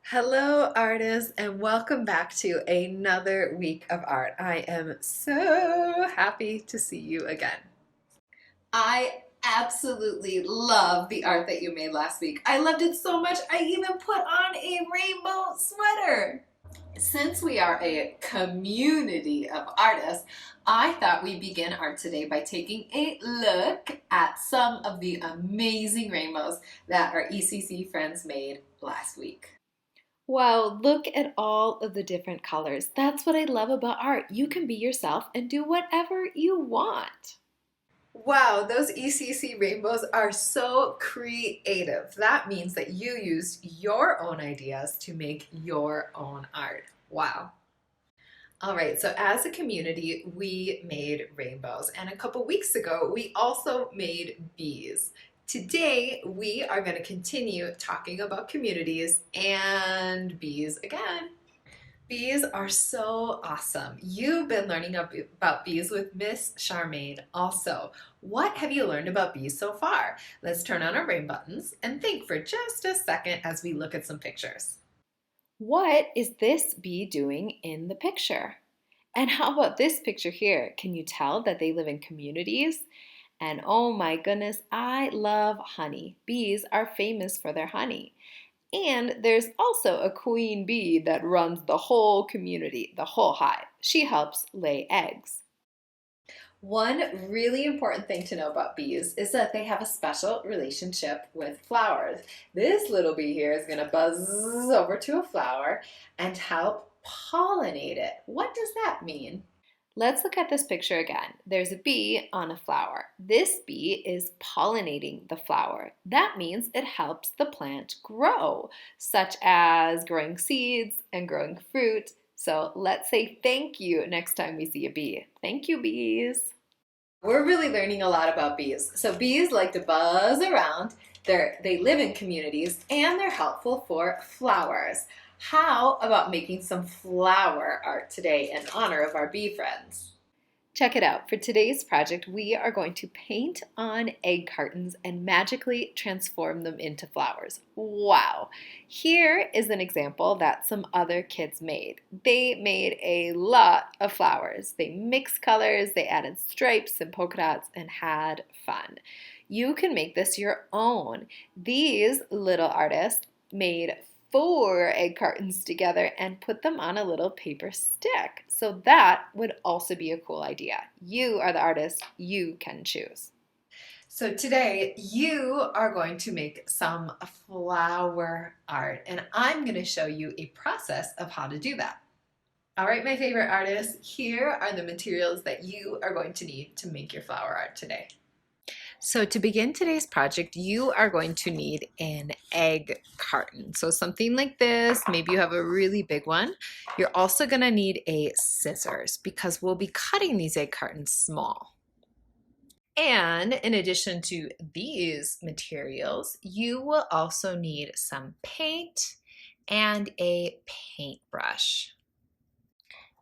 Hello, artists, and welcome back to another week of art. I am so happy to see you again. I absolutely love the art that you made last week. I loved it so much, I even put on a rainbow sweater. Since we are a community of artists, I thought we'd begin art today by taking a look at some of the amazing rainbows that our ECC friends made last week. Wow, look at all of the different colors. That's what I love about art. You can be yourself and do whatever you want. Wow, those ECC rainbows are so creative. That means that you used your own ideas to make your own art. Wow. All right, so as a community, we made rainbows, and a couple weeks ago, we also made bees. Today, we are going to continue talking about communities and bees again. Bees are so awesome. You've been learning about bees with Miss Charmaine also. What have you learned about bees so far? Let's turn on our rain buttons and think for just a second as we look at some pictures. What is this bee doing in the picture? And how about this picture here? Can you tell that they live in communities? And oh my goodness, I love honey. Bees are famous for their honey. And there's also a queen bee that runs the whole community, the whole hive. She helps lay eggs. One really important thing to know about bees is that they have a special relationship with flowers. This little bee here is going to buzz over to a flower and help pollinate it. What does that mean? Let's look at this picture again. There's a bee on a flower. This bee is pollinating the flower. That means it helps the plant grow, such as growing seeds and growing fruit. So let's say thank you next time we see a bee. Thank you, bees. We're really learning a lot about bees. So bees like to buzz around. They live in communities and they're helpful for flowers. How about making some flower art today in honor of our bee friends? Check it out. For today's project, we are going to paint on egg cartons and magically transform them into flowers. Wow! Here is an example that some other kids made. They made a lot of flowers. They mixed colors, they added stripes and polka dots, and had fun. You can make this your own. These little artists made 4 egg cartons together and put them on a little paper stick. So that would also be a cool idea. You are the artist, you can choose. So today you are going to make some flower art and I'm going to show you a process of how to do that. All right, my favorite artists, here are the materials that you are going to need to make your flower art today. So to begin today's project, you are going to need an egg carton. So something like this, maybe you have a really big one. You're also going to need a scissors because we'll be cutting these egg cartons small. And in addition to these materials, you will also need some paint and a paintbrush.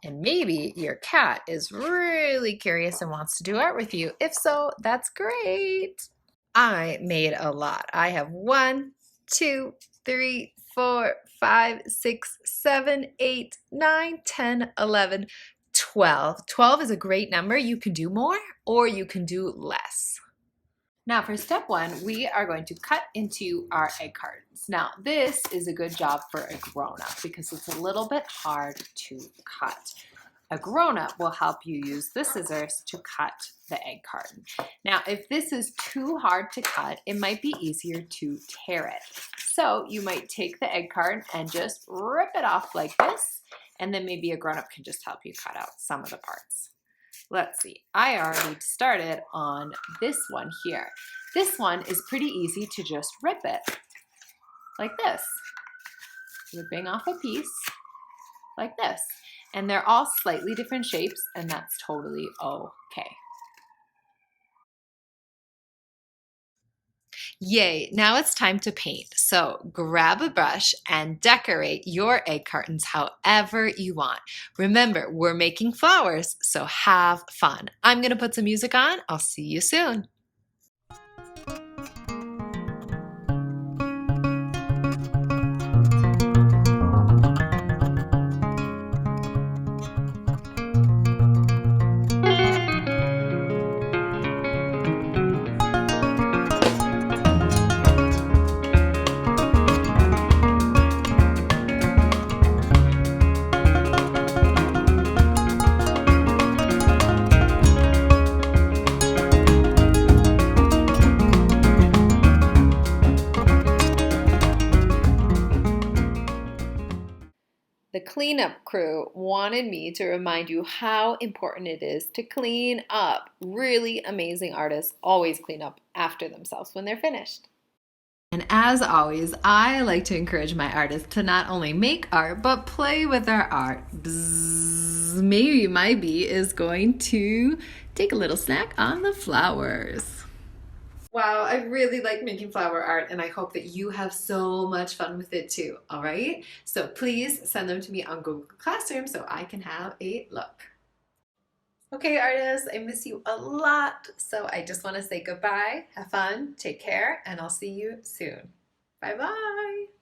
And maybe your cat is really curious and wants to do art with you. If so, that's great. I made a lot. I have 1, 2, 3, 4, 5, 6, 7, 8, 9, 10, 11, 12. 12 is a great number. You can do more or you can do less. Now for step 1, we are going to cut into our egg cartons. Now this is a good job for a grown-up because it's a little bit hard to cut. A grown-up will help you use the scissors to cut the egg carton. Now if this is too hard to cut, it might be easier to tear it. So you might take the egg carton and just rip it off like this, and then maybe a grown-up can just help you cut out some of the parts. Let's see, I already started on this one here. This one is pretty easy to just rip it like this. Ripping off a piece like this. And they're all slightly different shapes and that's totally okay. Yay, now it's time to paint. So grab a brush and decorate your egg cartons however you want. Remember, we're making flowers, so have fun. I'm gonna put some music on. I'll see you soon. cleanup crew wanted me to remind you how important it is to clean up. Really amazing artists always clean up after themselves when they're finished. And as always, I like to encourage my artists to not only make art, but play with our art. Bzzz, maybe my bee is going to take a little snack on the flowers. Wow, I really like making flower art, and I hope that you have so much fun with it too, all right? So please send them to me on Google Classroom so I can have a look. Okay, artists, I miss you a lot, so I just want to say goodbye, have fun, take care, and I'll see you soon. Bye-bye.